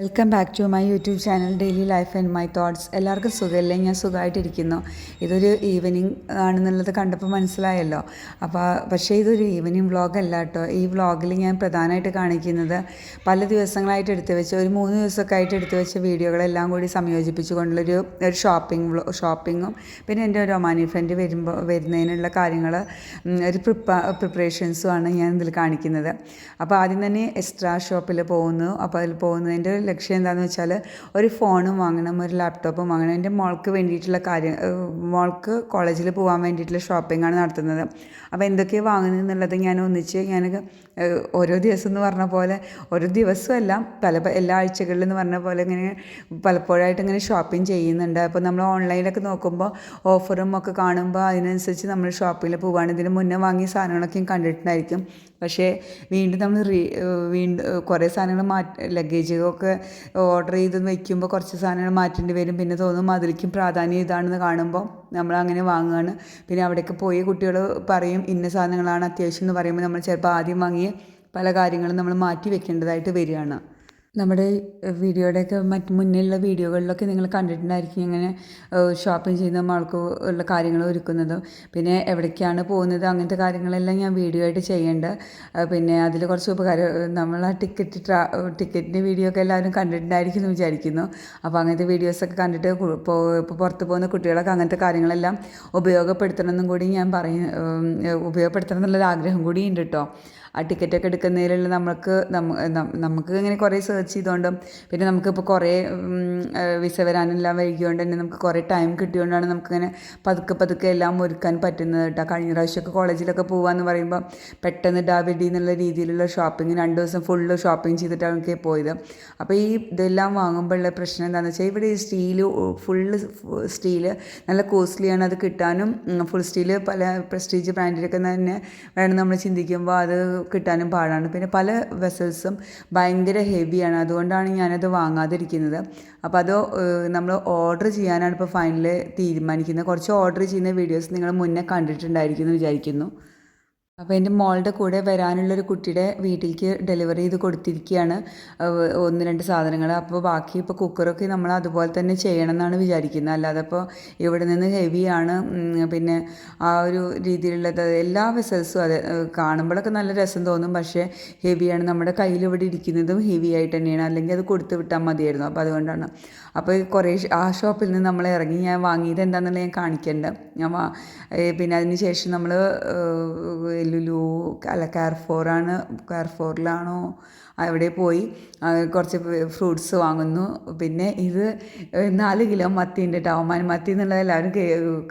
Welcome back to my YouTube channel daily life and my thoughts. എല്ലാവർക്കും സുഖമല്ലേ? ഞാൻ സുഖമായിട്ടിരിക്കുന്നു. ഇതൊരു ഈവനിങ് ആണെന്നുള്ളത് കണ്ടപ്പോൾ മനസ്സിലായല്ലോ. പക്ഷേ ഇതൊരു ഈവനിങ് വ്ളോഗല്ല കേട്ടോ. ഈ വ്ളോഗിൽ ഞാൻ പ്രധാനമായിട്ട് കാണിക്കുന്നത് പല ദിവസങ്ങളായിട്ട് എടുത്തു വെച്ച ഒരു 3 ദിവസമൊക്കെ ആയിട്ട് എടുത്തു വെച്ച വീഡിയോകളെല്ലാം കൂടി സംയോജിപ്പിച്ചുകൊണ്ടുള്ളൊരു ഷോപ്പിങ്ങും പിന്നെ എൻ്റെ ഒരു ഒമാനി ഫ്രണ്ട് വരുന്നതിനുള്ള കാര്യങ്ങൾ ഒരു പ്രിപ്പറേഷൻസുമാണ് ഞാൻ ഇതിൽ കാണിക്കുന്നത്. അപ്പോൾ ആദ്യം തന്നെ എക്സ്ട്രാ ഷോപ്പിൽ പോകുന്നു. അപ്പോൾ അതിൽ പോകുന്നതിൻ്റെ ലക്ഷ്യം എന്താണെന്ന് വെച്ചാൽ ഒരു ഫോണും വാങ്ങണം, ഒരു ലാപ്ടോപ്പും വാങ്ങണം. എൻ്റെ മോൾക്ക് കോളേജിൽ പോകാൻ വേണ്ടിയിട്ടുള്ള ഷോപ്പിംഗാണ് നടത്തുന്നത്. അപ്പോൾ എന്തൊക്കെയാണ് വാങ്ങുന്നത് എന്നുള്ളത് ഞാൻ ഓരോ ദിവസം എന്ന് പറഞ്ഞ പോലെ ഓരോ ദിവസമല്ല എല്ലാ ആഴ്ചകളിൽ എന്ന് പറഞ്ഞ പോലെ ഇങ്ങനെ പലപ്പോഴായിട്ട് ഇങ്ങനെ ഷോപ്പിംഗ് ചെയ്യുന്നുണ്ട്. അപ്പോൾ നമ്മൾ ഓൺലൈനിലൊക്കെ നോക്കുമ്പോൾ ഓഫറും ഒക്കെ കാണുമ്പോൾ അതിനനുസരിച്ച് നമ്മൾ ഷോപ്പിൽ പോവുകയാണ്. ഇതിന് മുന്നേ വാങ്ങിയ സാധനങ്ങളൊക്കെയും കണ്ടിട്ടുണ്ടായിരിക്കും. പക്ഷേ വീണ്ടും കുറേ സാധനങ്ങൾ ലഗേജൊക്കെ ഓർഡർ ചെയ്ത് വയ്ക്കുമ്പോൾ കുറച്ച് സാധനങ്ങൾ മാറ്റേണ്ടി വരും. പിന്നെ തോന്നും അതിലേക്കും പ്രാധാന്യം ഇതാണെന്ന് കാണുമ്പോൾ നമ്മളങ്ങനെ വാങ്ങുകയാണ്. പിന്നെ അവിടേക്ക് പോയി കുട്ടികൾ പറയും ഇന്ന സാധനങ്ങളാണ് അത്യാവശ്യം എന്ന് പറയുമ്പോൾ നമ്മൾ ചിലപ്പോൾ ആദ്യം വാങ്ങിയ പല കാര്യങ്ങളും നമ്മൾ മാറ്റി വെക്കേണ്ടതായിട്ട് വരികയാണ്. നമ്മുടെ വീഡിയോയുടെയൊക്കെ മുന്നിലുള്ള വീഡിയോകളിലൊക്കെ നിങ്ങൾ കണ്ടിട്ടുണ്ടായിരിക്കും ഇങ്ങനെ ഷോപ്പിംഗ് ചെയ്യുന്ന ആൾക്ക് ഉള്ള കാര്യങ്ങൾ ഒരുക്കുന്നത്, പിന്നെ എവിടേക്കാണ് പോകുന്നത്, അങ്ങനത്തെ കാര്യങ്ങളെല്ലാം ഞാൻ വീഡിയോ ആയിട്ട് ചെയ്യേണ്ടത്. പിന്നെ അതിൽ കുറച്ച് നമ്മൾ ആ ടിക്കറ്റിൻ്റെ വീഡിയോ ഒക്കെ എല്ലാവരും കണ്ടിട്ടുണ്ടായിരിക്കും എന്ന് വിചാരിക്കുന്നു. അപ്പോൾ അങ്ങനത്തെ വീഡിയോസൊക്കെ കണ്ടിട്ട് ഇപ്പോൾ പുറത്ത് പോകുന്ന കുട്ടികളൊക്കെ അങ്ങനത്തെ കാര്യങ്ങളെല്ലാം ഉപയോഗപ്പെടുത്തണമെന്നും കൂടി ഞാൻ ഉപയോഗപ്പെടുത്തണം എന്നുള്ളൊരു ആഗ്രഹം കൂടി ഉണ്ട് കേട്ടോ. ആ ടിക്കറ്റൊക്കെ എടുക്കുന്നതിലുള്ള നമുക്ക് ഇങ്ങനെ കുറേ സെർച്ച് ചെയ്തുകൊണ്ടും പിന്നെ നമുക്കിപ്പോൾ കുറേ വിസ വരാനെല്ലാം വൈകിയോണ്ട് തന്നെ നമുക്ക് കുറേ ടൈം കിട്ടിയോണ്ടാണ് നമുക്കിങ്ങനെ പതുക്കെ എല്ലാം ഒരുക്കാൻ പറ്റുന്നത് കേട്ടോ. കഴിഞ്ഞ പ്രാവശ്യമൊക്കെ കോളേജിലൊക്കെ പോകാമെന്ന് പറയുമ്പോൾ പെട്ടെന്ന് ഡാവിഡി എന്നുള്ള രീതിയിലുള്ള ഷോപ്പിംഗ് 2 ദിവസം ഫുള്ള് ഷോപ്പിംഗ് ചെയ്തിട്ടാണ് എനിക്ക് പോയത്. അപ്പോൾ ഇതെല്ലാം വാങ്ങുമ്പോഴുള്ള പ്രശ്നം എന്താണെന്ന് വെച്ചാൽ ഇവിടെ ഈ ഫുള്ള് സ്റ്റീല് നല്ല കോസ്റ്റ്ലിയാണ്. അത് കിട്ടാനും ഫുൾ സ്റ്റീല് പല പ്രസ്റ്റീജ് ബ്രാൻഡിലൊക്കെ തന്നെ വേണം നമ്മൾ ചിന്തിക്കുമ്പോൾ അത് കിട്ടാനും പാടാണ്. പിന്നെ പല വെസൽസും ഭയങ്കര ഹെവിയാണ്. അതുകൊണ്ടാണ് ഞാനത് വാങ്ങാതിരിക്കുന്നത്. അപ്പോൾ അത് നമ്മൾ ഓർഡർ ചെയ്യാനാണ് ഇപ്പോൾ ഫൈനൽ തീരുമാനിക്കുന്നത്. കുറച്ച് ഓർഡർ ചെയ്യുന്ന വീഡിയോസ് നിങ്ങൾ മുന്നേ കണ്ടിട്ടുണ്ടായിരിക്കും എന്ന് വിചാരിക്കുന്നു. അപ്പോൾ എൻ്റെ മോളുടെ കൂടെ വരാനുള്ളൊരു കുട്ടിയുടെ വീട്ടിലേക്ക് ഡെലിവറി ചെയ്ത് കൊടുത്തിരിക്കുകയാണ് 1-2 സാധനങ്ങൾ. അപ്പോൾ ബാക്കി ഇപ്പോൾ കുക്കറൊക്കെ നമ്മൾ അതുപോലെ തന്നെ ചെയ്യണം എന്നാണ് വിചാരിക്കുന്നത്. അല്ലാതെ ഇപ്പോൾ ഇവിടെ നിന്ന് ഹെവിയാണ്. പിന്നെ ആ ഒരു രീതിയിലുള്ളത് എല്ലാ വെസൽസും അതെ കാണുമ്പോഴൊക്കെ നല്ല രസം തോന്നും, പക്ഷേ ഹെവിയാണ്. നമ്മുടെ കയ്യിൽ ഇവിടെ ഇരിക്കുന്നതും ഹെവി ആയിട്ട് തന്നെയാണ്. അല്ലെങ്കിൽ അത് കൊടുത്ത് വിട്ടാൽ മതിയായിരുന്നു. അപ്പോൾ അതുകൊണ്ടാണ്. അപ്പോൾ കുറേ ആ ഷോപ്പിൽ നിന്ന് നമ്മൾ ഇറങ്ങി ഞാൻ വാങ്ങിയത് എന്താണെന്നുള്ളത് ഞാൻ കാണിക്കേണ്ടത്. പിന്നെ അതിന് ശേഷം നമ്മൾ കെയർഫോറിലാണോ അവിടെ പോയി കുറച്ച് ഫ്രൂട്ട്സ് വാങ്ങുന്നു. പിന്നെ ഇത് 4 കിലോ മത്തിയുണ്ട് കേട്ടോ. ഒമാൻ മത്തി എന്നുള്ളത് എല്ലാവരും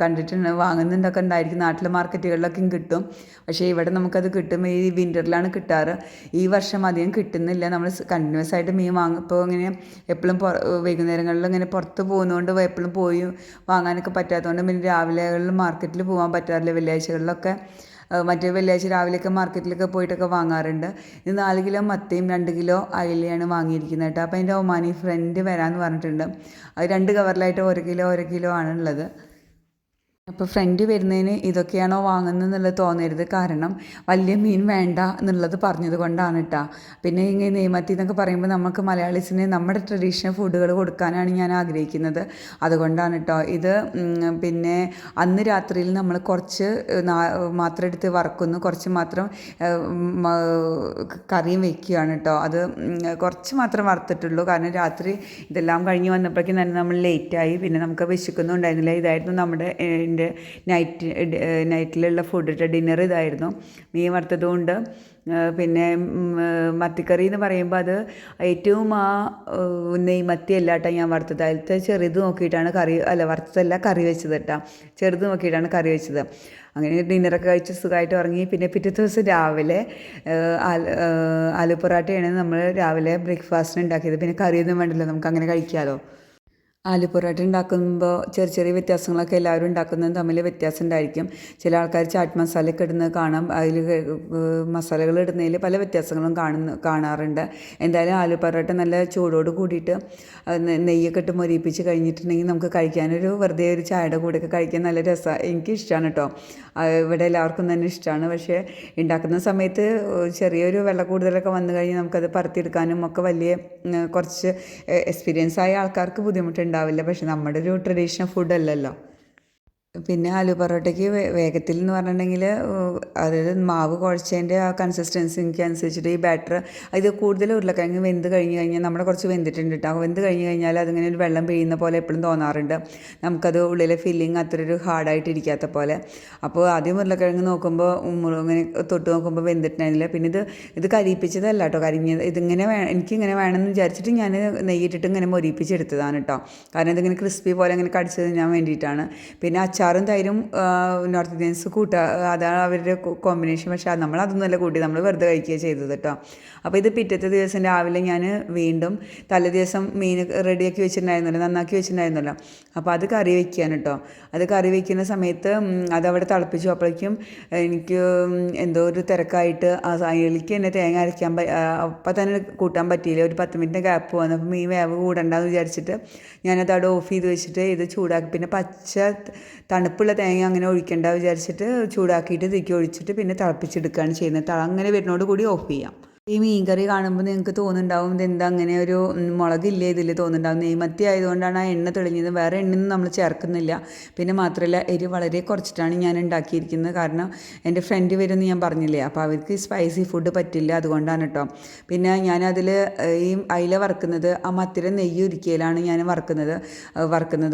കണ്ടിട്ടുണ്ട്, വാങ്ങുന്നുണ്ടൊക്കെ ഉണ്ടായിരിക്കും. നാട്ടിലെ മാർക്കറ്റുകളിലൊക്കെയും കിട്ടും. പക്ഷേ ഇവിടെ നമുക്കത് കിട്ടും ഈ വിൻ്ററിലാണ് കിട്ടാറ്. ഈ വർഷം അധികം കിട്ടുന്നില്ല. നമ്മൾ കണ്ടിന്യൂസ് ആയിട്ട് മീൻ ഇപ്പോൾ ഇങ്ങനെ എപ്പോഴും വൈകുന്നേരങ്ങളിൽ ഇങ്ങനെ പുറത്ത് പോകുന്നതുകൊണ്ട് എപ്പോഴും പോയി വാങ്ങാനൊക്കെ പറ്റാത്തതുകൊണ്ട് പിന്നെ രാവിലെകളിൽ മാർക്കറ്റിൽ പോകാൻ പറ്റാറില്ല. വെള്ളിയാഴ്ചകളിലൊക്കെ വെള്ളിയാഴ്ച രാവിലെയൊക്കെ മാർക്കറ്റിലൊക്കെ പോയിട്ടൊക്കെ വാങ്ങാറുണ്ട്. ഇത് 4 കിലോ മത്തിയും 2 കിലോ അയിലയാണ് വാങ്ങിയിരിക്കുന്നത് കേട്ടോ. അപ്പോൾ എൻ്റെ ഒമാനി ഫ്രണ്ട് വരാമെന്ന് പറഞ്ഞിട്ടുണ്ട്. അത് 2 കവറിലായിട്ട് 1 കിലോ ആണുള്ളത്. അപ്പോൾ ഫ്രണ്ട് വരുന്നതിന് ഇതൊക്കെയാണോ വാങ്ങുന്നത് എന്നുള്ളത് തോന്നരുത്. കാരണം വലിയ മീൻ വേണ്ട എന്നുള്ളത് പറഞ്ഞത് കൊണ്ടാണ് കേട്ടോ. പിന്നെ ഇങ്ങനെ നെയ്മത്തി എന്നൊക്കെ പറയുമ്പോൾ നമുക്ക് മലയാളീസിന് നമ്മുടെ ട്രഡീഷണൽ ഫുഡുകൾ കൊടുക്കാനാണ് ഞാൻ ആഗ്രഹിക്കുന്നത്. അതുകൊണ്ടാണ് കേട്ടോ ഇത്. പിന്നെ അന്ന് രാത്രിയിൽ നമ്മൾ കുറച്ച് മാത്രം എടുത്ത് വറക്കുന്നു, കുറച്ച് മാത്രം കറിയും വയ്ക്കുകയാണ് കേട്ടോ. അത് കുറച്ച് മാത്രം വറുത്തിട്ടുള്ളൂ. കാരണം രാത്രി ഇതെല്ലാം കഴിഞ്ഞ് വന്നപ്പോഴേക്കും തന്നെ നമ്മൾ ലേറ്റായി. പിന്നെ നമുക്ക് വിശക്കൊന്നും ഉണ്ടായിരുന്നില്ല. ഇതായിരുന്നു നമ്മുടെ നൈറ്റിലുള്ള ഫുഡ് ഡിന്നർ ഇതായിരുന്നു. മീൻ വറുത്തതുകൊണ്ട് പിന്നെ മത്തിക്കറി എന്ന് പറയുമ്പോൾ അത് ഏറ്റവും നെയ്മത്തി അല്ല കേട്ടോ ഞാൻ വറുത്തത്. അതിലത്തെ ചെറുത് നോക്കിയിട്ടാണ് വറുത്തതല്ല കറി വെച്ചത് കേട്ടോ. ചെറുത് നോക്കിയിട്ടാണ് കറി വെച്ചത്. അങ്ങനെ ഡിന്നറൊക്കെ കഴിച്ച് സുഖമായിട്ട് ഉറങ്ങി. പിന്നെ പിറ്റേ ദിവസം രാവിലെ ആലു പൊറാട്ടയാണ് നമ്മൾ രാവിലെ ബ്രേക്ക്ഫാസ്റ്റിന് ഉണ്ടാക്കിയത്. പിന്നെ കറിയൊന്നും വേണ്ടല്ലോ, നമുക്ക് അങ്ങനെ കഴിക്കാമല്ലോ. ആലു പൊറോട്ട ഉണ്ടാക്കുമ്പോൾ ചെറിയ ചെറിയ വ്യത്യാസങ്ങളൊക്കെ എല്ലാവരും ഉണ്ടാക്കുന്നതും തമ്മിൽ വ്യത്യാസം ഉണ്ടായിരിക്കും. ചില ആൾക്കാർ ചാറ്റ് മസാലയൊക്കെ ഇടുന്നത് കാണാം. അതിൽ മസാലകൾ ഇടുന്നതിൽ പല വ്യത്യാസങ്ങളും കാണാറുണ്ട്. എന്തായാലും ആലു പൊറോട്ട നല്ല ചൂടോട് കൂടിയിട്ട് നെയ്യൊക്കെ ഇട്ട് മൊരിയിപ്പിച്ച് കഴിഞ്ഞിട്ടുണ്ടെങ്കിൽ നമുക്ക് കഴിക്കാനൊരു വെറുതെ ഒരു ചായയുടെ കൂടെയൊക്കെ കഴിക്കാൻ നല്ല രസമാണ്. എനിക്കിഷ്ടമാണ് കേട്ടോ. ഇവിടെ എല്ലാവർക്കും തന്നെ ഇഷ്ടമാണ്. പക്ഷേ ഉണ്ടാക്കുന്ന സമയത്ത് ചെറിയൊരു വെള്ളം കൂടുതലൊക്കെ വന്നു കഴിഞ്ഞാൽ നമുക്കത് പരത്തിയെടുക്കാനും ഒക്കെ വലിയ കുറച്ച് എക്സ്പീരിയൻസ് ആയ ആൾക്കാർക്ക് ബുദ്ധിമുട്ടുണ്ടാവില്ല. പക്ഷെ നമ്മുടെ ഒരു ട്രഡീഷണൽ ഫുഡ് അല്ലല്ലോ. പിന്നെ ആലു പൊറോട്ടയ്ക്ക് വേഗത്തിൽ എന്ന് പറഞ്ഞിട്ടുണ്ടെങ്കിൽ അതായത് മാവ് കുഴച്ചതിൻ്റെ ആ കൺസിസ്റ്റൻസിക്ക് അനുസരിച്ചിട്ട് ഈ ബാറ്റർ ഇത് കൂടുതൽ ഉരുളക്കിഴങ്ങ് വെന്ത് കഴിഞ്ഞ് കഴിഞ്ഞാൽ നമ്മുടെ കുറച്ച് വെന്തിട്ടുണ്ട് കേട്ടോ. വെന്ത് കഴിഞ്ഞ് കഴിഞ്ഞാൽ അതിങ്ങനെ ഒരു വെള്ളം പിഴിയുന്ന പോലെ എപ്പോഴും തോന്നാറുണ്ട്. നമുക്കത് ഉള്ളിലെ ഫില്ലിങ് അത്ര ഒരു ഹാർഡായിട്ട് ഇരിക്കാത്ത പോലെ. അപ്പോൾ ആദ്യം ഉരുളക്കിഴങ്ങ് നോക്കുമ്പോൾ ഇങ്ങനെ തൊട്ട് നോക്കുമ്പോൾ വെന്തിട്ടുണ്ടായിരുന്നില്ല. പിന്നെ ഇത് കരിയിപ്പിച്ചതല്ല കേട്ടോ. ഇതിങ്ങനെ എനിക്കിങ്ങനെ വേണമെന്ന് വിചാരിച്ചിട്ട് ഞാൻ നെയ്യിട്ടിട്ട് ഇങ്ങനെ മൊരിയിപ്പിച്ചെടുത്തതാണ് കേട്ടോ. കാരണം ഇതിങ്ങനെ ക്രിസ്പി പോലെ ഇങ്ങനെ കടിച്ച് തിന്നാൻ വേണ്ടിയിട്ടാണ്. പിന്നെ അച്ചാറും തൈരും നോർത്ത് ഇന്ത്യൻസ് അതാണ് അവരുടെ കോമ്പിനേഷൻ. പക്ഷേ നമ്മളതൊന്നുമല്ല കൂട്ടി, നമ്മൾ വെറുതെ കഴിക്കുക ചെയ്തത് കേട്ടോ. അപ്പോൾ ഇത് പിറ്റത്തെ ദിവസം രാവിലെ ഞാൻ വീണ്ടും തലേ ദിവസം മീൻ റെഡിയാക്കി വെച്ചിട്ടുണ്ടായിരുന്നല്ലോ, നന്നാക്കി വെച്ചിട്ടുണ്ടായിരുന്നല്ലോ. അപ്പോൾ അത് കറി വയ്ക്കാൻ കേട്ടോ. അത് കറി വയ്ക്കുന്ന സമയത്ത് അതവിടെ തിളപ്പിച്ചു. അപ്പോഴേക്കും എനിക്ക് എന്തോ ഒരു തിരക്കായിട്ട് അതിലേക്ക് തന്നെ തേങ്ങ അരയ്ക്കാൻ അപ്പം തന്നെ കൂട്ടാൻ പറ്റിയില്ല. ഒരു 10 മിനിറ്റ് ഗ്യാപ്പ് വന്നു. അപ്പോൾ മീൻ വേവ് കൂടണ്ടെന്ന് വിചാരിച്ചിട്ട് ഞാനത് അവിടെ ഓഫ് ചെയ്ത് വെച്ചിട്ട് ഇത് ചൂടാക്കി. പിന്നെ തണുപ്പുള്ള തേങ്ങ അങ്ങനെ ഒഴിക്കേണ്ട വിചാരിച്ചിട്ട് ചൂടാക്കിയിട്ട് ഇതിലേക്ക് ഒഴിച്ചിട്ട് പിന്നെ തിളപ്പിച്ചെടുക്കുകയാണ് ചെയ്യുന്നത്. അങ്ങനെ വരുന്നതോട് കൂടി ഓഫ് ചെയ്യാം. ഈ മീൻ കറി കാണുമ്പോൾ നിങ്ങൾക്ക് തോന്നുന്നുണ്ടാവും ഇതെന്താ അങ്ങനെ ഒരു മുളകില്ലേ ഇതിൽ തോന്നുന്നുണ്ടാവും. നെയ്മത്തി ആയതുകൊണ്ടാണ് ആ എണ്ണ തെളിഞ്ഞത്. വേറെ എണ്ണയൊന്നും നമ്മൾ ചേർക്കുന്നില്ല. പിന്നെ മാത്രമല്ല എരിവ് വളരെ കുറച്ചിട്ടാണ് ഞാൻ ഉണ്ടാക്കിയിരിക്കുന്നത്. കാരണം എൻ്റെ ഫ്രണ്ട് വരുമെന്ന് ഞാൻ പറഞ്ഞില്ലേ, അപ്പോൾ അവർക്ക് സ്പൈസി ഫുഡ് പറ്റില്ല, അതുകൊണ്ടാണ് കേട്ടോ. പിന്നെ ഞാനതിൽ ഈ അയില വറുക്കുന്നത് ആ മത്തിയുടെ നെയ്യ് ഉരുക്കിയിലാണ് ഞാൻ വറുക്കുന്നത്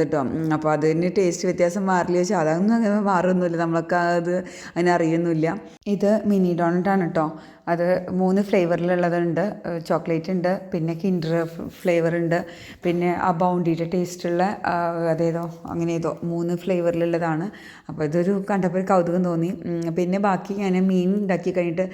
കേട്ടോ. അപ്പോൾ അതിന് ടേസ്റ്റ് വ്യത്യാസം മാറില്ല വെച്ചാൽ അതൊന്നും അങ്ങനെ മാറൊന്നുമില്ല, നമ്മളൊക്കെ അത് അങ്ങനെ അറിയുന്നില്ല. ഇത് മിനി ഡോണറ്റാണ് കേട്ടോ. അത് 3 ഫ്ലേവറിലുള്ളതുണ്ട്. ചോക്ലേറ്റ് ഉണ്ട്, പിന്നെ കിൻഡർ ഫ്ലേവർ ഉണ്ട്, പിന്നെ ആ ബൗണ്ടിയുടെ ടേസ്റ്റുള്ള അതേതോ അങ്ങനെ ഏതോ 3 ഫ്ലേവറിലുള്ളതാണ്. അപ്പോൾ ഇതൊരു കണ്ടപ്പോൾ ഒരു കൗതുകം തോന്നി. പിന്നെ ബാക്കി ഞാൻ മീൻ ഉണ്ടാക്കി കഴിഞ്ഞിട്ട്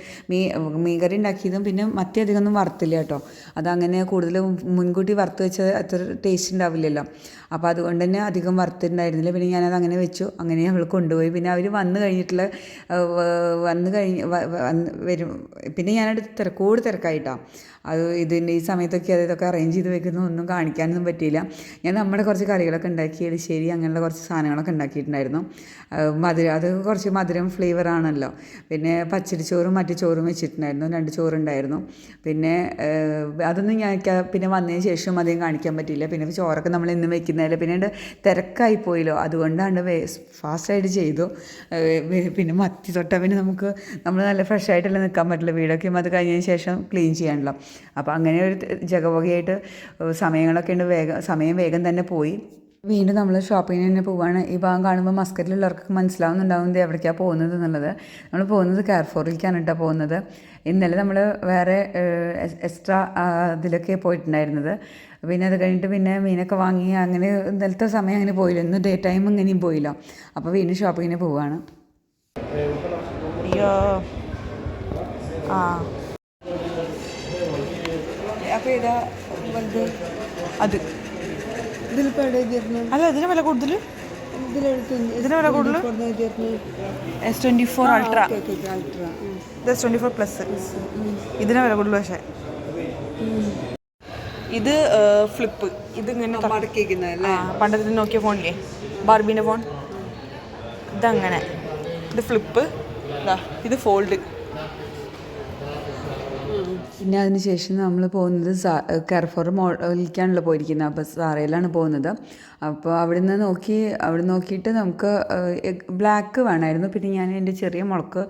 മീൻ കറി ഉണ്ടാക്കിയതും പിന്നെ മത്തി അധികമൊന്നും വറുത്തില്ല കേട്ടോ. അതങ്ങനെ കൂടുതൽ മുൻകൂട്ടി വറുത്ത് വെച്ചാൽ അത്ര ടേസ്റ്റ് ഉണ്ടാവില്ലല്ലോ. അപ്പോൾ അതുകൊണ്ട് തന്നെ അധികം വറുത്തിട്ടുണ്ടായിരുന്നില്ല. പിന്നെ ഞാനത് അങ്ങനെ വെച്ചു. അങ്ങനെ അവൾ കൊണ്ടുപോയി. പിന്നെ അവർ വന്നു വരും. പിന്നെ ഞാനത് തിരക്കായിട്ടാണ്. ഇതിൻ്റെ ഈ സമയത്തൊക്കെ ഇതൊക്കെ അറേഞ്ച് ചെയ്ത് വെക്കുന്നത് ഒന്നും കാണിക്കാനൊന്നും പറ്റിയില്ല. ഞാൻ നമ്മുടെ കുറച്ച് കറികളൊക്കെ ഉണ്ടാക്കി, എലിശ്ശേരി അങ്ങനെയുള്ള കുറച്ച് സാധനങ്ങളൊക്കെ ഉണ്ടാക്കിയിട്ടുണ്ടായിരുന്നു. അത് കുറച്ച് മധുരം ഫ്ലേവറാണല്ലോ. പിന്നെ പച്ചരി ചോറും മറ്റു ചോറും വെച്ചിട്ടുണ്ടായിരുന്നു. 2 ചോറുണ്ടായിരുന്നു. പിന്നെ അതൊന്നും ഞാൻ പിന്നെ വന്നതിന് ശേഷം അധികം കാണിക്കാൻ പറ്റിയില്ല. പിന്നെ ചോറൊക്കെ നമ്മൾ ഇന്നും വെക്കുന്നതല്ല, പിന്നെ തിരക്കായി പോയല്ലോ, അതുകൊണ്ടാണ് ഫാസ്റ്റായിട്ട് ചെയ്തു. പിന്നെ മത്തി തൊട്ടാൽ പിന്നെ നമ്മൾ നല്ല ഫ്രഷായിട്ടല്ലേ നിൽക്കാൻ പറ്റില്ല. വീടൊക്കെ അത് കഴിഞ്ഞതിന് ശേഷം ക്ലീൻ ചെയ്യാണല്ലോ. അപ്പോൾ അങ്ങനെ ഒരു ജഗവകയായിട്ട് സമയം വേഗം തന്നെ പോയി. വീണ്ടും നമ്മൾ ഷോപ്പിങ്ങിന് തന്നെ പോവുകയാണ്. ഈ ഭാഗം കാണുമ്പോൾ മസ്കറ്റിലുള്ളവർക്ക് മനസ്സിലാവുന്നുണ്ടാവും ഇത് എവിടേക്കാണ് പോകുന്നത് എന്നുള്ളത്. നമ്മൾ പോകുന്നത് കാർഫോറിലേക്കാണ് കേട്ടോ പോകുന്നത്. ഇന്നലെ നമ്മൾ വേറെ എക്സ്ട്രാ ഇതിലൊക്കെ പോയിട്ടുണ്ടായിരുന്നത്. പിന്നെ അത് കഴിഞ്ഞിട്ട് പിന്നെ മീനൊക്കെ വാങ്ങി അങ്ങനെ ഇന്നലത്തെ സമയം അങ്ങനെ പോയില്ല. ഇന്ന് ഡേ ടൈം ഇങ്ങനെയും പോയില്ല. അപ്പോൾ വീണ്ടും ഷോപ്പിങ്ങിന് പോവുകയാണ്. അപ്പോൾ ഇതാ അത് അല്ല, ഇതിന് വില കൂടുതൽ. ഇതിന് വില കൂടുതൽ S24 അൾട്രാ, S24 പ്ലസ്. ഇതിന് വില കൂടുതൽ. പക്ഷേ ഇത് ഫ്ലിപ്പ്, ഇതിങ്ങനെ പണ്ടത്തെ നോക്കിയ ഫോണില്ലേ, ബാർബീൻ്റെ ഫോൺ, ഇതങ്ങനെ. ഇത് ഫ്ലിപ്പ്, ഇത് ഫോൾഡ്. പിന്നെ അതിന് ശേഷം നമ്മൾ പോകുന്നത് കാർഫോർ മോളിലേക്കാണല്ലോ പോയിരിക്കുന്നത്. അപ്പോൾ സാറയിലാണ് പോകുന്നത്. അപ്പോൾ അവിടെ നോക്കിയിട്ട് നമുക്ക് ബ്ലാക്ക് വേണമായിരുന്നു. പിന്നെ ഞാൻ എൻ്റെ ചെറിയ മോൾക്ക്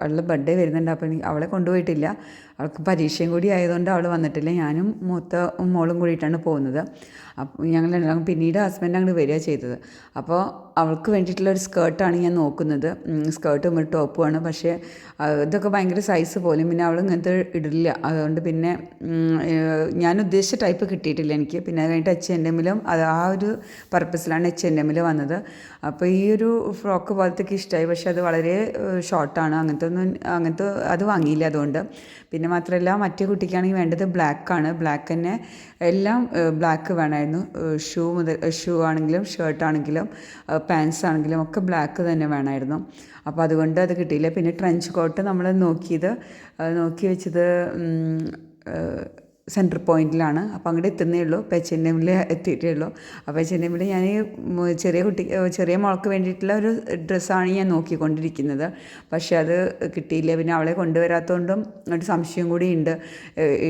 അവളുടെ ബർത്ത്ഡേ വരുന്നുണ്ട്. അപ്പോൾ അവളെ കൊണ്ടുപോയിട്ടില്ല. അവൾക്ക് പരീക്ഷയും കൂടി ആയതുകൊണ്ട് അവൾ വന്നിട്ടില്ല. ഞാനും മൂത്ത മോളും കൂടിയിട്ടാണ് പോകുന്നത്. അപ്പോൾ ഞങ്ങൾ പിന്നീട് ഹസ്ബൻഡ് അങ്ങോട്ട് വരിക ചെയ്തത്. അപ്പോൾ അവൾക്ക് വേണ്ടിയിട്ടുള്ള ഒരു സ്കേർട്ടാണ് ഞാൻ നോക്കുന്നത്. സ്കേർട്ടും ഒരു ടോപ്പുമാണ്. പക്ഷേ ഇതൊക്കെ ഭയങ്കര സൈസ് പോലും. പിന്നെ അവൾ ഇങ്ങനത്തെ ഇടില്ല. അതുകൊണ്ട് പിന്നെ ഞാൻ ഉദ്ദേശിച്ച ടൈപ്പ് കിട്ടിയിട്ടില്ല എനിക്ക്. പിന്നെ അത് കഴിഞ്ഞിട്ട് H&Mലും ആ ഒരു പർപ്പസിലാണ് H&Mൽ വന്നത്. അപ്പോൾ ഈ ഒരു ഫ്രോക്ക് പോലത്തേക്ക് ഇഷ്ടമായി. പക്ഷേ അത് വളരെ ഷോർട്ടാണ്. അങ്ങനത്തെ അത് വാങ്ങിയില്ല. അതുകൊണ്ട് പിന്നെ മാത്രമല്ല മറ്റേ കുട്ടിക്കാണെങ്കിൽ വേണ്ടത് ബ്ലാക്കാണ്. ബ്ലാക്ക് തന്നെ എല്ലാം ബ്ലാക്ക് വേണമായിരുന്നു. ഷൂ ആണെങ്കിലും ഷർട്ടാണെങ്കിലും പാൻസ് ആണെങ്കിലും ഒക്കെ ബ്ലാക്ക് തന്നെ വേണമായിരുന്നു. അപ്പോൾ അതുകൊണ്ട് അത് കിട്ടിയില്ല. പിന്നെ ട്രെഞ്ച് കോട്ട് നമ്മൾ നോക്കി വെച്ചത് സെൻറ്റർ പോയിൻറ്റിലാണ്. അപ്പോൾ അങ്ങോട്ട് എത്തുന്നേ ഉള്ളൂ. ഇപ്പോൾ H&Mൽ എത്തിയിട്ടേ ഉള്ളൂ. അപ്പോൾ H&Mൽ ഞാൻ ചെറിയ മോൾക്ക് വേണ്ടിയിട്ടുള്ള ഒരു ഡ്രസ്സാണ് ഞാൻ നോക്കിക്കൊണ്ടിരിക്കുന്നത്. പക്ഷേ അത് കിട്ടിയില്ല. പിന്നെ അവളെ കൊണ്ടുവരാത്തതുകൊണ്ടും ഒരു സംശയം കൂടി ഉണ്ട്,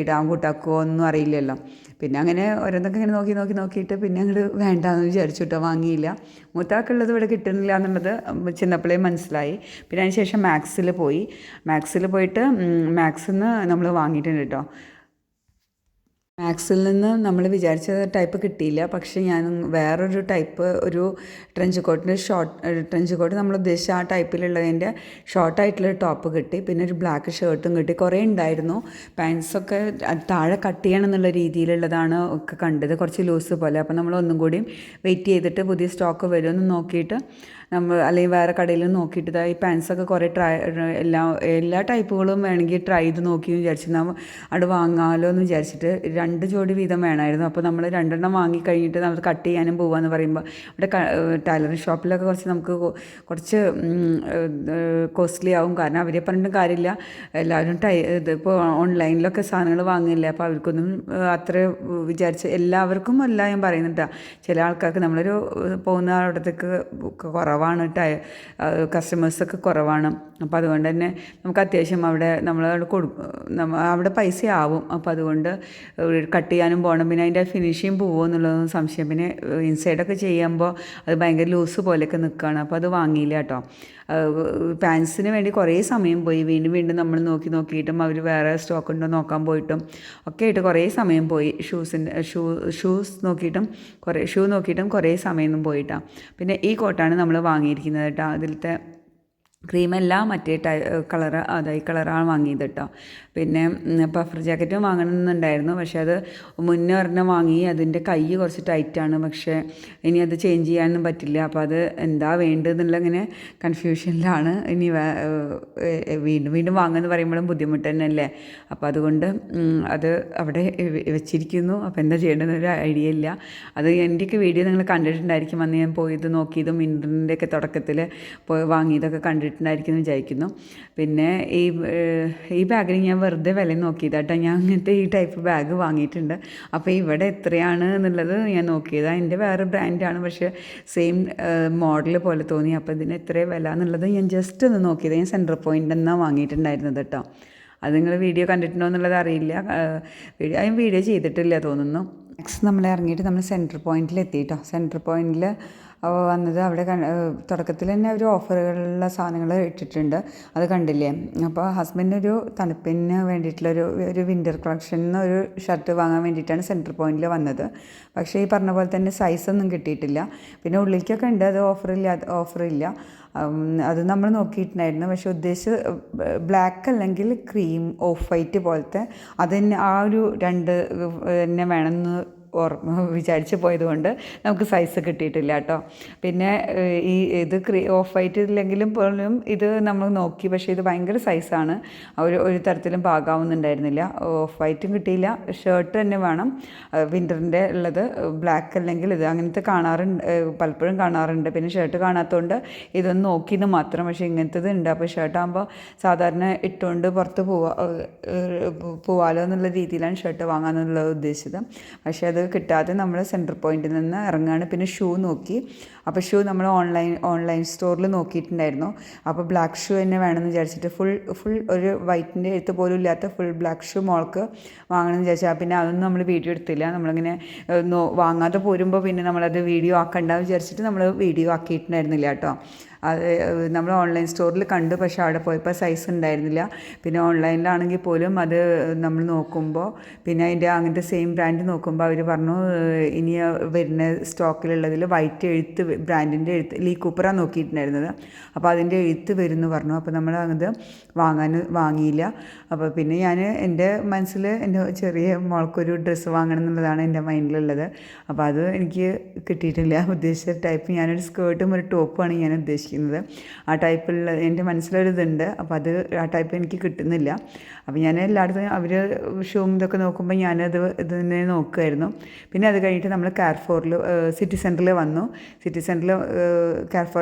ഇടാൻ കൂട്ടാക്കുമോ ഒന്നും അറിയില്ലല്ലോ. പിന്നെ അങ്ങനെ ഓരോന്നൊക്കെ ഇങ്ങനെ നോക്കിയിട്ട് പിന്നെ അങ്ങോട്ട് വേണ്ടാന്ന് വിചാരിച്ചു കേട്ടോ, വാങ്ങിയില്ല. മൂത്താക്കുള്ളത് ഇവിടെ കിട്ടുന്നില്ല എന്നുള്ളത് ചെന്നപ്പോഴേ മനസ്സിലായി. പിന്നെ അതിന് ശേഷം മാക്സിൽ പോയിട്ട് മാക്സിൽ നിന്ന് നമ്മൾ വാങ്ങിയിട്ടുണ്ട് കേട്ടോ. മാക്സിൽ നിന്ന് നമ്മൾ വിചാരിച്ച ടൈപ്പ് കിട്ടിയില്ല. പക്ഷേ ഞാൻ വേറൊരു ടൈപ്പ്, ഒരു ട്രെഞ്ച് കോട്ട് നമ്മൾ ഉദ്ദേശിച്ച ആ ടൈപ്പിലുള്ളതിൻ്റെ ഷോർട്ടായിട്ടുള്ള ടോപ്പ് കിട്ടി. പിന്നെ ഒരു ബ്ലാക്ക് ഷർട്ടും കിട്ടി. കുറേ ഉണ്ടായിരുന്നു. പാൻസൊക്കെ താഴെ കട്ട് ചെയ്യണം എന്നുള്ള രീതിയിലുള്ളതാണ് ഒക്കെ കണ്ടത്, കുറച്ച് ലൂസ് പോലെ. അപ്പോൾ നമ്മൾ ഒന്നും കൂടിയും വെയിറ്റ് ചെയ്തിട്ട് പുതിയ സ്റ്റോക്ക് വരുമെന്ന് നോക്കിയിട്ട് അല്ലെങ്കിൽ വേറെ കടയിൽ നോക്കിയിട്ട് ഈ പാൻസൊക്കെ കുറേ എല്ലാ ടൈപ്പുകളും വേണമെങ്കിൽ ട്രൈ ചെയ്ത് നോക്കി വിചാരിച്ചു. അവിടെ വാങ്ങാമല്ലോ എന്ന് വിചാരിച്ചിട്ട് 2 ജോഡി വീതം വേണമായിരുന്നു. അപ്പോൾ നമ്മൾ 2 വാങ്ങിക്കഴിഞ്ഞിട്ട് നമ്മൾ കട്ട് ചെയ്യാനും പോകാമെന്ന് പറയുമ്പോൾ ഇവിടെ ടൈലറിങ് ഷോപ്പിലൊക്കെ കുറച്ച് കോസ്റ്റ്ലി ആവും. കാരണം അവരെ പറഞ്ഞിട്ടും കാര്യമില്ല, എല്ലാവരും ഇതിപ്പോൾ ഓൺലൈനിലൊക്കെ സാധനങ്ങൾ വാങ്ങില്ല. അപ്പോൾ അവർക്കൊന്നും അത്ര എല്ലാവർക്കും അല്ല ഞാൻ പറയുന്നുണ്ട്. ചില ആൾക്കാർക്ക് നമ്മളൊരു പോകുന്ന അവിടത്തേക്ക് കുറവാണ്, കസ്റ്റമേഴ്സൊക്കെ കുറവാണ്. അപ്പോൾ അതുകൊണ്ട് തന്നെ നമുക്ക് അത്യാവശ്യം അവിടെ പൈസ ആവും. അപ്പോൾ അതുകൊണ്ട് കട്ട് ചെയ്യാനും പോകണം. പിന്നെ അതിൻ്റെ ഫിനിഷിങ് പോവുമോ എന്നുള്ളതൊന്നും സംശയം. പിന്നെ ഇൻസൈഡൊക്കെ ചെയ്യുമ്പോൾ അത് ഭയങ്കര ലൂസ് പോലെയൊക്കെ നിൽക്കുകയാണ്. അപ്പോൾ അത് വാങ്ങിയില്ല കേട്ടോ. പാൻസിന് വേണ്ടി കുറേ സമയം പോയി. വീണ്ടും നമ്മൾ നോക്കിയിട്ടും അവർ വേറെ സ്റ്റോക്ക് ഉണ്ടോ നോക്കാൻ പോയിട്ടും ഒക്കെ ആയിട്ട് കുറേ സമയം പോയി. ഷൂസ് നോക്കിയിട്ടും കുറേ സമയമൊന്നും പോയിട്ടാണ്. പിന്നെ ഈ കോട്ടാണ് നമ്മൾ വാങ്ങിയിരിക്കുന്നത് കേട്ടോ. അതിലത്തെ ക്രീമല്ല, മറ്റേ കളറ്, ഈ കളറാണ് വാങ്ങിയത് കേട്ടോ. പിന്നെ പഫർ ജാക്കറ്റും വാങ്ങണമെന്നുണ്ടായിരുന്നു. പക്ഷേ അത് മുന്നേ ഒരെണ്ണം വാങ്ങി, അതിൻ്റെ കൈ കുറച്ച് ടൈറ്റാണ്. പക്ഷേ ഇനി അത് ചേഞ്ച് ചെയ്യാനൊന്നും പറ്റില്ല. അപ്പോൾ അത് എന്താ വേണ്ടതെന്നുള്ള ഇങ്ങനെ കൺഫ്യൂഷനിലാണ്. ഇനി വീണ്ടും വാങ്ങുമെന്ന് പറയുമ്പോഴും ബുദ്ധിമുട്ട് തന്നെയല്ലേ. അപ്പോൾ അതുകൊണ്ട് അത് അവിടെ വെച്ചിരിക്കുന്നു. അപ്പോൾ എന്താ ചെയ്യേണ്ടതെന്നൊരു ഐഡിയ ഇല്ല. അത് എൻ്റെയൊക്കെ വീഡിയോ നിങ്ങൾ കണ്ടിട്ടുണ്ടായിരിക്കും. അന്ന് ഞാൻ പോയത് നോക്കിയതും ഇൻ്റർനെറ്റിൻ്റെയൊക്കെ തുടക്കത്തിൽ പോയി വാങ്ങിയതൊക്കെ കണ്ടിട്ടുണ്ടായിരിക്കും എന്ന് വിചാരിക്കുന്നു. പിന്നെ ഈ ബാഗിന് ഞാൻ വെറുതെ വില നോക്കിയതാട്ടോ. ഞാൻ അങ്ങനത്തെ ഈ ടൈപ്പ് ബാഗ് വാങ്ങിയിട്ടുണ്ട്. അപ്പോൾ ഇവിടെ എത്രയാണ് എന്നുള്ളത് ഞാൻ നോക്കിയതാണ്. എൻ്റെ വേറെ ബ്രാൻഡാണ്, പക്ഷേ സെയിം മോഡൽ പോലെ തോന്നി. അപ്പോൾ ഇതിന് എത്ര വില എന്നുള്ളത് ഞാൻ ജസ്റ്റ് ഒന്ന് നോക്കിയത്. ഞാൻ സെൻറ്റർ പോയിൻ്റ് എന്നാണ് വാങ്ങിയിട്ടുണ്ടായിരുന്നത് കേട്ടോ. അത് നിങ്ങൾ വീഡിയോ കണ്ടിട്ടുണ്ടോ എന്നുള്ളത് അറിയില്ല. വീഡിയോ ചെയ്തിട്ടില്ല തോന്നുന്നു. നെക്സ്റ്റ് നമ്മൾ ഇറങ്ങിയിട്ട് നമ്മൾ സെൻറ്റർ പോയിൻറ്റിൽ എത്തിയിട്ടോ. സെൻറ്റർ പോയിൻറ്റിൽ വന്നത് അവിടെ തുടക്കത്തിൽ തന്നെ ഒരു ഓഫറുകളുള്ള സാധനങ്ങൾ ഇട്ടിട്ടുണ്ട്, അത് കണ്ടില്ലേ. അപ്പോൾ ഹസ്ബൻഡിനൊരു തണുപ്പിന് വേണ്ടിയിട്ടുള്ള ഒരു വിൻ്റർ കളക്ഷനിൽ ഒരു ഷർട്ട് വാങ്ങാൻ വേണ്ടിയിട്ടാണ് സെൻറ്റർ പോയിൻറ്റിൽ വന്നത്. പക്ഷേ ഈ പറഞ്ഞ പോലെ തന്നെ സൈസൊന്നും കിട്ടിയിട്ടില്ല. പിന്നെ ഉള്ളിലേക്കൊക്കെ ഉണ്ട്, അത് ഓഫറില്ല. അത് നമ്മൾ നോക്കിയിട്ടുണ്ടായിരുന്നു. പക്ഷേ ഉദ്ദേശിച്ച് ബ്ലാക്ക് അല്ലെങ്കിൽ ക്രീം ഓഫ് വൈറ്റ് പോലത്തെ അതിന് ആ ഒരു 2 തന്നെ വേണമെന്ന് വിചാരിച്ച് പോയതുകൊണ്ട് നമുക്ക് സൈസ് കിട്ടിയിട്ടില്ല കേട്ടോ. പിന്നെ ഇത് ഓഫ് വൈറ്റ് ഇല്ലെങ്കിലും പോലും ഇത് നമ്മൾ നോക്കി, പക്ഷേ ഇത് ഭയങ്കര സൈസാണ്. ഒരു തരത്തിലും പാകാവുന്നുണ്ടായിരുന്നില്ല. ഓഫ് വൈറ്റും കിട്ടിയില്ല. ഷർട്ട് തന്നെ വേണം വിൻ്ററിൻ്റെ ഉള്ളത്, ബ്ലാക്ക് അല്ലെങ്കിൽ ഇത് അങ്ങനത്തെ പലപ്പോഴും കാണാറുണ്ട്. പിന്നെ ഷർട്ട് കാണാത്തതുകൊണ്ട് ഇതൊന്ന് നോക്കിയെന്ന് മാത്രം. പക്ഷേ ഇങ്ങനത്തത് ഉണ്ട്. അപ്പോൾ ഷർട്ടാകുമ്പോൾ സാധാരണ ഇട്ടുകൊണ്ട് പുറത്ത് പോവാലോ എന്നുള്ള രീതിയിലാണ് ഷർട്ട് വാങ്ങാമെന്നുള്ളത് ഉദ്ദേശിച്ചത്. പക്ഷേ അത് കിട്ടാതെ നമ്മൾ സെൻറ്റർ പോയിൻറ്റിൽ നിന്ന് ഇറങ്ങുകയാണ്. പിന്നെ ഷൂ നോക്കി. അപ്പോൾ ഷൂ നമ്മൾ ഓൺലൈൻ സ്റ്റോറിൽ നോക്കിയിട്ടുണ്ടായിരുന്നു. അപ്പോൾ ബ്ലാക്ക് ഷൂ തന്നെ വേണമെന്ന് വിചാരിച്ചിട്ട് ഫുൾ ഒരു വൈറ്റിൻ്റെ എഴുത്ത് പോലും ഇല്ലാത്ത ഫുൾ ബ്ലാക്ക് ഷൂ മോൾക്ക് വാങ്ങണമെന്ന് വിചാരിച്ചാൽ പിന്നെ അതൊന്നും നമ്മൾ വീഡിയോ എടുത്തില്ല. നമ്മളിങ്ങനെ വാങ്ങാതെ പോരുമ്പോൾ പിന്നെ നമ്മളത് വീഡിയോ ആക്കണ്ടെന്ന് വിചാരിച്ചിട്ട് നമ്മൾ വീഡിയോ ആക്കിയിട്ടുണ്ടായിരുന്നില്ല കേട്ടോ. അത് നമ്മൾ ഓൺലൈൻ സ്റ്റോറിൽ കണ്ടു, പക്ഷേ അവിടെ പോയപ്പോൾ സൈസ് ഉണ്ടായിരുന്നില്ല. പിന്നെ ഓൺലൈനിലാണെങ്കിൽ പോലും അത് നമ്മൾ നോക്കുമ്പോൾ പിന്നെ അതിൻ്റെ അങ്ങനത്തെ സെയിം ബ്രാൻഡ് നോക്കുമ്പോൾ അവർ പറഞ്ഞു ഇനി വരുന്ന സ്റ്റോക്കിലുള്ളതിൽ വൈറ്റ് എഴുത്ത് ബ്രാൻഡിൻ്റെ എഴുത്ത് ലീ കൂപ്പറാണ് നോക്കിയിട്ടുണ്ടായിരുന്നത്. അപ്പോൾ അതിൻ്റെ എഴുത്ത് വരുമെന്ന് പറഞ്ഞു. അപ്പോൾ നമ്മൾ അത് വാങ്ങിയില്ല. അപ്പോൾ പിന്നെ ഞാൻ എൻ്റെ മനസ്സിൽ എൻ്റെ ചെറിയ മോൾക്കൊരു ഡ്രസ്സ് വാങ്ങണം എന്നുള്ളതാണ് എൻ്റെ മൈൻഡിലുള്ളത്. അപ്പോൾ അത് എനിക്ക് കിട്ടിയിട്ടില്ല. ഉദ്ദേശിച്ച ടൈപ്പ് ഞാനൊരു സ്കേർട്ടും ഒരു ടോപ്പുമാണ് ഞാൻ ഉദ്ദേശിക്കുന്നത്. ഉദ്ദേശിക്കുന്നത്. ആ ടൈപ്പുള്ള എൻ്റെ മനസ്സിലൊരിതുണ്ട്. അപ്പോൾ അത് ആ ടൈപ്പ് എനിക്ക് കിട്ടുന്നില്ല. അപ്പോൾ ഞാൻ എല്ലായിടത്തും അവർ ഷൂവും ഇതൊക്കെ നോക്കുമ്പോൾ ഞാനത് ഇത് തന്നെ നോക്കുമായിരുന്നു. പിന്നെ അത് കഴിഞ്ഞിട്ട് നമ്മൾ കാർഫോറിൽ സിറ്റി സെൻറ്ററിൽ വന്നു. സിറ്റി സെൻറ്ററിൽ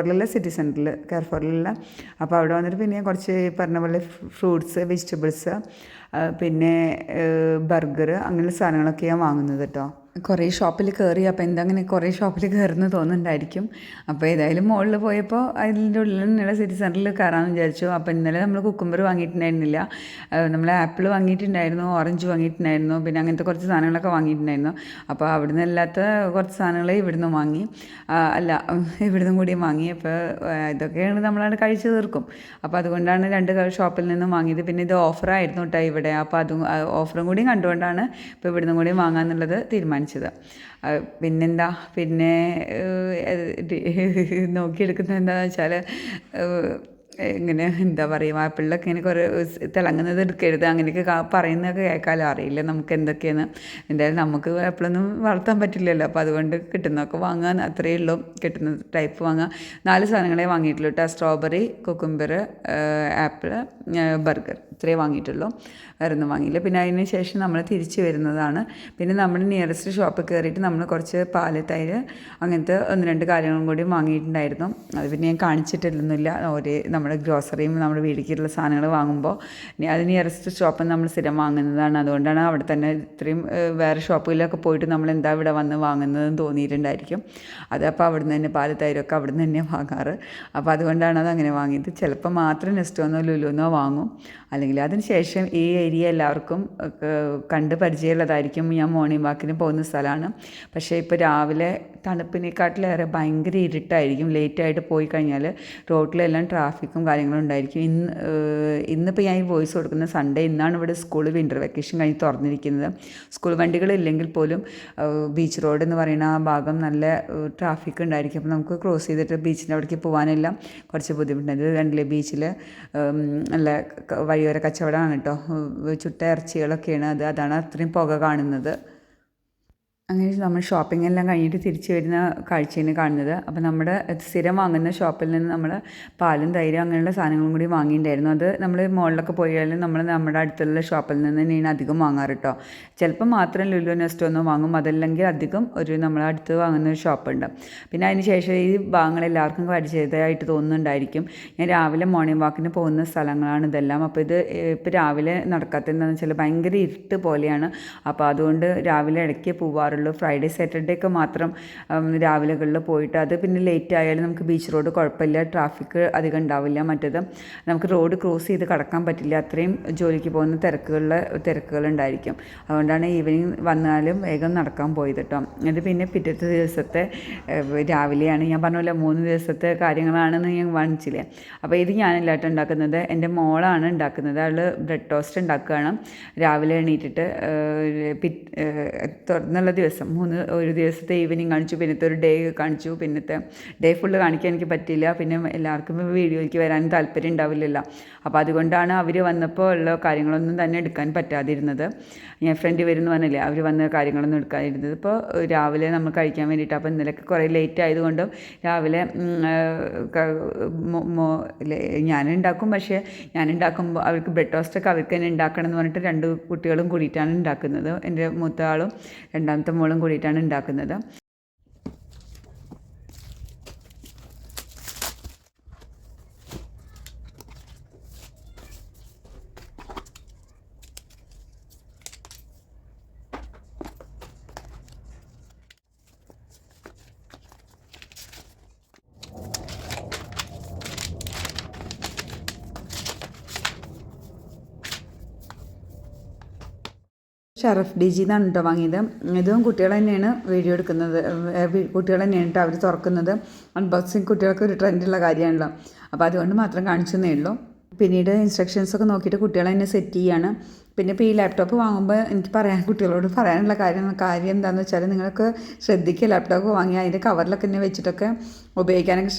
കാർഫോറിലുള്ള അപ്പോൾ അവിടെ വന്നിട്ട് പിന്നെ കുറച്ച് പറഞ്ഞ പോലെ ഫ്രൂട്ട്സ്, വെജിറ്റബിൾസ്, പിന്നെ ബർഗർ അങ്ങനെയുള്ള സാധനങ്ങളൊക്കെയാണ് വാങ്ങുന്നത് കേട്ടോ. കുറേ ഷോപ്പിൽ കയറി. അപ്പോൾ എന്താ അങ്ങനെ കുറേ ഷോപ്പിൽ കയറുന്നു തോന്നുന്നുണ്ടായിരിക്കും. അപ്പോൾ ഏതായാലും മുകളിൽ പോയപ്പോൾ അതിൻ്റെ ഉള്ളിൽ നിന്നുള്ള സിറ്റി സെൻറ്ററിൽ കയറാമെന്ന് വിചാരിച്ചു. അപ്പോൾ ഇന്നലെ നമ്മൾ കുക്കുംബർ വാങ്ങിയിട്ടുണ്ടായിരുന്നില്ല, നമ്മൾ ആപ്പിൾ വാങ്ങിയിട്ടുണ്ടായിരുന്നു, ഓറഞ്ച് വാങ്ങിയിട്ടുണ്ടായിരുന്നു, പിന്നെ അങ്ങനത്തെ കുറച്ച് സാധനങ്ങളൊക്കെ വാങ്ങിയിട്ടുണ്ടായിരുന്നു. അപ്പോൾ അവിടുന്ന് അല്ലാത്ത കുറച്ച് സാധനങ്ങൾ ഇവിടുന്ന് വാങ്ങി, ഇവിടുന്ന് കൂടി വാങ്ങി. അപ്പോൾ ഇതൊക്കെയാണ് നമ്മളവിടെ കഴിച്ച് തീർക്കും. അപ്പോൾ അതുകൊണ്ടാണ് 2 ഷോപ്പിൽ നിന്നും വാങ്ങിയത്. പിന്നെ ഇത് ഓഫറായിരുന്നു കേട്ടോ ഇവിടെ. അപ്പോൾ അതും ഓഫറും കൂടി കണ്ടുകൊണ്ടാണ് ഇപ്പോൾ ഇവിടുന്ന് കൂടി വാങ്ങാമെന്നുള്ളത് തീരുമാനിച്ചത്. പിന്നെന്താ, പിന്നെ നോക്കിയെടുക്കുന്നത് എന്താണെന്ന് വെച്ചാൽ ഇങ്ങനെ എന്താ പറയുക, ആപ്പിളിലൊക്കെ ഇങ്ങനെ കുറേ തിളങ്ങുന്നത് എടുക്കരുത് അങ്ങനെയൊക്കെ പറയുന്നതൊക്കെ കേൾക്കാമല്ലോ. അറിയില്ല നമുക്ക് എന്തൊക്കെയാണ്. എന്തായാലും നമുക്ക് ആപ്പിളൊന്നും വളർത്താൻ പറ്റില്ലല്ലോ. അപ്പോൾ അതുകൊണ്ട് കിട്ടുന്നതൊക്കെ വാങ്ങാൻ അത്രയേ ഉള്ളൂ. കിട്ടുന്ന ടൈപ്പ് വാങ്ങാം. 4 സാധനങ്ങളെ വാങ്ങിയിട്ടുള്ളൂ കേട്ടോ. സ്ട്രോബെറി, കുക്കുംബർ, ആപ്പിൾ, ബർഗർ, ഇത്രയേ വാങ്ങിയിട്ടുള്ളൂ. വേറെ ഒന്നും വാങ്ങിയില്ല. പിന്നെ അതിന് ശേഷം നമ്മൾ തിരിച്ച് വരുന്നതാണ്. പിന്നെ നമ്മൾ നിയറസ്റ്റ് ഷോപ്പിൽ കയറിയിട്ട് നമ്മൾ കുറച്ച് പാല്, തൈര് അങ്ങനത്തെ 1-2 കാര്യങ്ങളും കൂടി വാങ്ങിയിട്ടുണ്ടായിരുന്നു. അത് പിന്നെ ഞാൻ കാണിച്ചിട്ടൊന്നുമില്ല. നമ്മുടെ ഗ്രോസറിയും നമ്മുടെ വീട്ടിലേക്കുള്ള സാധനങ്ങൾ വാങ്ങുമ്പോൾ അത് നിയറസ്റ്റ് ഷോപ്പിൽ നമ്മൾ സ്ഥിരം വാങ്ങുന്നതാണ്. അതുകൊണ്ടാണ് അവിടെ തന്നെ ഇത്രയും വേറെ ഷോപ്പുകളിലൊക്കെ പോയിട്ട് നമ്മൾ എന്താ ഇവിടെ വന്ന് വാങ്ങുന്നതെന്ന് തോന്നിയിട്ടുണ്ടായിരിക്കും. അതപ്പോൾ അവിടുന്ന് തന്നെ പാല്, തൈരൊക്കെ അവിടുന്ന് തന്നെ വാങ്ങാറ്. അപ്പോൾ അതുകൊണ്ടാണ് അതങ്ങനെ വാങ്ങിയത്. ചിലപ്പോൾ മാത്രം നെസ്റ്റോന്നോ ലുലുന്നോ വാങ്ങും. അല്ലെങ്കിൽ അതിന് ശേഷം ഈ ഏരിയ എല്ലാവർക്കും കണ്ട് പരിചയമുള്ളതായിരിക്കും. ഞാൻ മോർണിംഗ് വാക്കിന് പോകുന്ന സ്ഥലമാണ്. പക്ഷേ ഇപ്പോൾ രാവിലെ തണുപ്പിനെക്കാട്ടിലേറെ ഭയങ്കര ഇരുട്ടായിരിക്കും. ലേറ്റായിട്ട് പോയി കഴിഞ്ഞാൽ റോഡിലെല്ലാം ട്രാഫിക്കും കാര്യങ്ങളും ഉണ്ടായിരിക്കും. ഇന്നിപ്പോൾ ഞാൻ ഈ വോയിസ് കൊടുക്കുന്ന സൺഡേ. ഇന്നാണ് ഇവിടെ സ്കൂൾ വിൻ്റർ വെക്കേഷൻ കഴിഞ്ഞ് തുറന്നിരിക്കുന്നത്. സ്കൂൾ വണ്ടികളില്ലെങ്കിൽ പോലും ബീച്ച് റോഡ് എന്ന് പറയുന്ന ആ ഭാഗം നല്ല ട്രാഫിക് ഉണ്ടായിരിക്കും. അപ്പോൾ നമുക്ക് ക്രോസ് ചെയ്തിട്ട് ബീച്ചിൻ്റെ അവിടേക്ക് പോകാനെല്ലാം കുറച്ച് ബുദ്ധിമുട്ടുണ്ട്. ഇത് കണ്ടില്ലേ, ബീച്ചിൽ നല്ല വഴിയോര കച്ചവടമാണ് കേട്ടോ. ചുട്ട ഇറച്ചികളൊക്കെയാണ്. അതാണ് അത്രയും പുക കാണുന്നത്. അങ്ങനെ നമ്മൾ ഷോപ്പിംഗ് എല്ലാം കഴിഞ്ഞിട്ട് തിരിച്ച് വരുന്ന കാഴ്ചയാണ് കാണുന്നത്. അപ്പോൾ നമ്മുടെ സ്ഥിരം വാങ്ങുന്ന ഷോപ്പിൽ നിന്ന് നമ്മൾ പാലും, തൈരും അങ്ങനെയുള്ള സാധനങ്ങളും കൂടി വാങ്ങിയിട്ടുണ്ടായിരുന്നു. അത് നമ്മൾ മുകളിലൊക്കെ പോയാലും നമ്മൾ നമ്മുടെ അടുത്തുള്ള ഷോപ്പിൽ നിന്ന് തന്നെയാണ് അധികം വാങ്ങാറ് കേട്ടോ. ചിലപ്പോൾ മാത്രം ലുലു, നെസ്റ്റോ ഒന്നും വാങ്ങും. അതല്ലെങ്കിൽ അധികം നമ്മളെ അടുത്ത് വാങ്ങുന്ന ഒരു ഷോപ്പുണ്ട്. പിന്നെ അതിന് ശേഷം ഈ ഭാഗങ്ങൾ എല്ലാവർക്കും പരിചിതമായിട്ട് തോന്നുന്നുണ്ടായിരിക്കും. ഞാൻ രാവിലെ മോർണിംഗ് വാക്കിന് പോകുന്ന സ്ഥലങ്ങളാണ് ഇതെല്ലാം. അപ്പോൾ ഇത് ഇപ്പോൾ രാവിലെ നടക്കാത്തതെന്താണെന്ന് വെച്ചാൽ ഭയങ്കര ഇരുട്ട് പോലെയാണ്. അപ്പോൾ അതുകൊണ്ട് രാവിലെ ഇടയ്ക്ക് പോവാറുള്ളൂ. ഫ്രൈഡേ, സാറ്റർഡേ ഒക്കെ മാത്രം രാവിലെകളിൽ പോയിട്ട്, അത് പിന്നെ ലേറ്റ് ആയാലും നമുക്ക് ബീച്ച് റോഡ് കുഴപ്പമില്ല, ട്രാഫിക് അധികം ഉണ്ടാവില്ല. മറ്റേത് നമുക്ക് റോഡ് ക്രോസ് ചെയ്ത് കടക്കാൻ പറ്റില്ല. അത്രയും ജോലിക്ക് പോകുന്ന തിരക്കുകളുണ്ടായിരിക്കും. അതുകൊണ്ടാണ് ഈവനിങ് വന്നാലും വേഗം നടക്കാൻ പോയത് കേട്ടോ. ഇത് പിന്നെ പിറ്റത്തെ ദിവസത്തെ രാവിലെയാണ്. ഞാൻ പറഞ്ഞല്ലോ 3 ദിവസത്തെ കാര്യങ്ങളാണെന്ന് ഞാൻ കാണിച്ചില്ലേ. അപ്പോൾ ഇത് ഞാനല്ലാട്ടോ ഉണ്ടാക്കുന്നത്, എൻ്റെ മോളാണ് ഉണ്ടാക്കുന്നത്. അവൾ ബ്രെഡ് ടോസ്റ്റ് ഉണ്ടാക്കുകയാണ്. രാവിലെ എണീറ്റിട്ട് തുറന്നുള്ള ദിവസം ഒരു ദിവസത്തെ ഈവനിങ് കാണിച്ചു, പിന്നത്തെ ഒരു ഡേ കാണിച്ചു. പിന്നത്തെ ഡേ ഫുള്ള് കാണിക്കാൻ എനിക്ക് പറ്റിയില്ല. പിന്നെ എല്ലാവർക്കും വീഡിയോയ്ക്ക് വരാനും താല്പര്യം ഉണ്ടാവില്ലല്ലോ. അപ്പോൾ അതുകൊണ്ടാണ് അവർ വന്നപ്പോൾ ഉള്ള കാര്യങ്ങളൊന്നും തന്നെ എടുക്കാൻ പറ്റാതിരുന്നത്. ഞാൻ ഫ്രണ്ട് വരുമെന്ന് പറഞ്ഞില്ലേ, അവർ വന്ന കാര്യങ്ങളൊന്നും എടുക്കാതിരുന്നത്. ഇപ്പോൾ രാവിലെ നമ്മൾ കഴിക്കാൻ വേണ്ടിയിട്ട്. അപ്പോൾ ഇന്നലെയൊക്കെ കുറേ ലേറ്റ് ആയതുകൊണ്ടും രാവിലെ ഞാനുണ്ടാക്കും. പക്ഷേ ഞാനുണ്ടാക്കുമ്പോൾ അവർക്ക് ബ്രെഡ് ടോസ്റ്റൊക്കെ അവർക്ക് തന്നെ ഉണ്ടാക്കണം എന്ന് പറഞ്ഞിട്ട് 2 കുട്ടികളും കൂടിയിട്ടാണ് ഉണ്ടാക്കുന്നത്. എൻ്റെ മൂത്ത ആളും രണ്ടാമത്തെ മോളും കൂടിയിട്ടാണ് ഉണ്ടാക്കുന്നത്. ഷറഫ് DG എന്നാണ് കേട്ടോ വാങ്ങിയത്. ഇതും കുട്ടികൾ തന്നെയാണ് വീഡിയോ എടുക്കുന്നത്. കുട്ടികൾ തന്നെയാണ് കേട്ടോ അവർ തുറക്കുന്നത്. അൺബോക്സിങ് കുട്ടികൾക്ക് ഒരു ട്രെൻഡുള്ള കാര്യമാണല്ലോ. അപ്പോൾ അതുകൊണ്ട് മാത്രം കാണിച്ചെന്നേ ഉള്ളൂ. പിന്നീട് ഇൻസ്ട്രക്ഷൻസൊക്കെ നോക്കിയിട്ട് കുട്ടികളെ തന്നെ സെറ്റ് ചെയ്യാണ്. പിന്നെ ഇപ്പോൾ ഈ ലാപ്ടോപ്പ് വാങ്ങുമ്പോൾ എനിക്ക് കുട്ടികളോട് പറയാനുള്ള കാര്യം എന്താണെന്ന് വെച്ചാൽ, നിങ്ങൾക്ക് ശ്രദ്ധിക്കുക, ലാപ്ടോപ്പ് വാങ്ങി അതിൻ്റെ കവറിലൊക്കെ തന്നെ വെച്ചിട്ടൊക്കെ ഉപയോഗിക്കാനൊക്കെ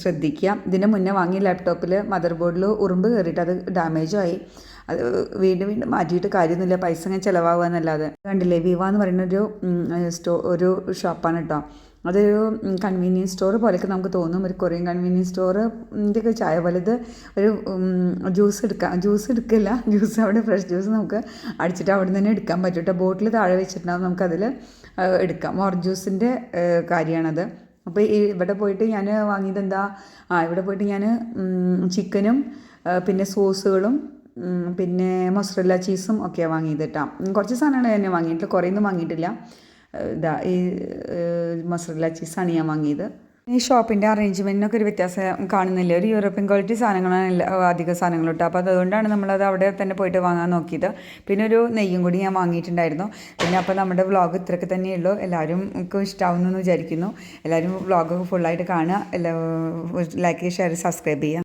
ശ്രദ്ധിക്കുക. ഇതിൻ്റെ മുന്നേ വാങ്ങിയ ലാപ്ടോപ്പിൽ മദർ ബോർഡിൽ ഉറുമ്പ് കയറിയിട്ട് അത് ഡാമേജും ആയി. അത് വീണ്ടും വീണ്ടും മാറ്റിയിട്ട് കാര്യമൊന്നുമില്ല, പൈസ ഇങ്ങനെ ചിലവാകുക എന്നല്ലാതെ. കണ്ടില്ലേ, വിവ എന്ന് പറയുന്നൊരു ഒരു ഷോപ്പാണ് കേട്ടോ. അതൊരു കൺവീനിയൻസ് സ്റ്റോർ പോലെയൊക്കെ നമുക്ക് തോന്നും, ഒരു കൊറിയൻ കൺവീനിയൻസ് സ്റ്റോറിൻ്റെയൊക്കെ ചായ പോലെ. ഇത് ഒരു ജ്യൂസ് എടുക്കില്ല, ജ്യൂസ് അവിടെ ഫ്രഷ് ജ്യൂസ് നമുക്ക് അടിച്ചിട്ട് അവിടെ നിന്ന് തന്നെ എടുക്കാൻ പറ്റും കേട്ടോ. ബോട്ടിൽ താഴെ വെച്ചിട്ടുണ്ടാകും, നമുക്കതിൽ എടുക്കാം. ഓറഞ്ച് ജ്യൂസിൻ്റെ കാര്യമാണത്. അപ്പോൾ ഇവിടെ പോയിട്ട് ഞാൻ വാങ്ങിയത് എന്താ, ഇവിടെ പോയിട്ട് ഞാൻ ചിക്കനും പിന്നെ സോസുകളും പിന്നെ മൊസറല്ല ചീസും ഒക്കെയാണ് വാങ്ങിയത് കേട്ടോ. കുറച്ച് സാധനങ്ങൾ തന്നെ വാങ്ങിയിട്ടില്ല, കുറേയൊന്നും വാങ്ങിയിട്ടില്ല. ഈ മൊസറല്ല ചീസാണ് ഞാൻ വാങ്ങിയത്. ഈ ഷോപ്പിൻ്റെ അറേഞ്ച്മെൻറ്റിനൊക്കെ ഒരു വ്യത്യാസം കാണുന്നില്ല. ഒരു യൂറോപ്യൻ ക്വാളിറ്റി സാധനങ്ങളാണ് അധിക സാധനങ്ങൾ കേട്ടോ. അപ്പോൾ അതുകൊണ്ടാണ് നമ്മളത് അവിടെ തന്നെ പോയിട്ട് വാങ്ങാൻ നോക്കിയത്. പിന്നെ ഒരു നെയ്യും കൂടി ഞാൻ വാങ്ങിയിട്ടുണ്ടായിരുന്നു. പിന്നെ അപ്പോൾ നമ്മുടെ വ്ളോഗ് ഇത്രയൊക്കെ തന്നെയുള്ളൂ. എല്ലാവരും ഇഷ്ടമാവുന്നു എന്ന് വിചാരിക്കുന്നു. എല്ലാവരും വ്ളോഗൊക്കെ ഫുള്ളായിട്ട് കാണുക, ലൈക്ക്, ഷെയർ, സബ്സ്ക്രൈബ് ചെയ്യുക.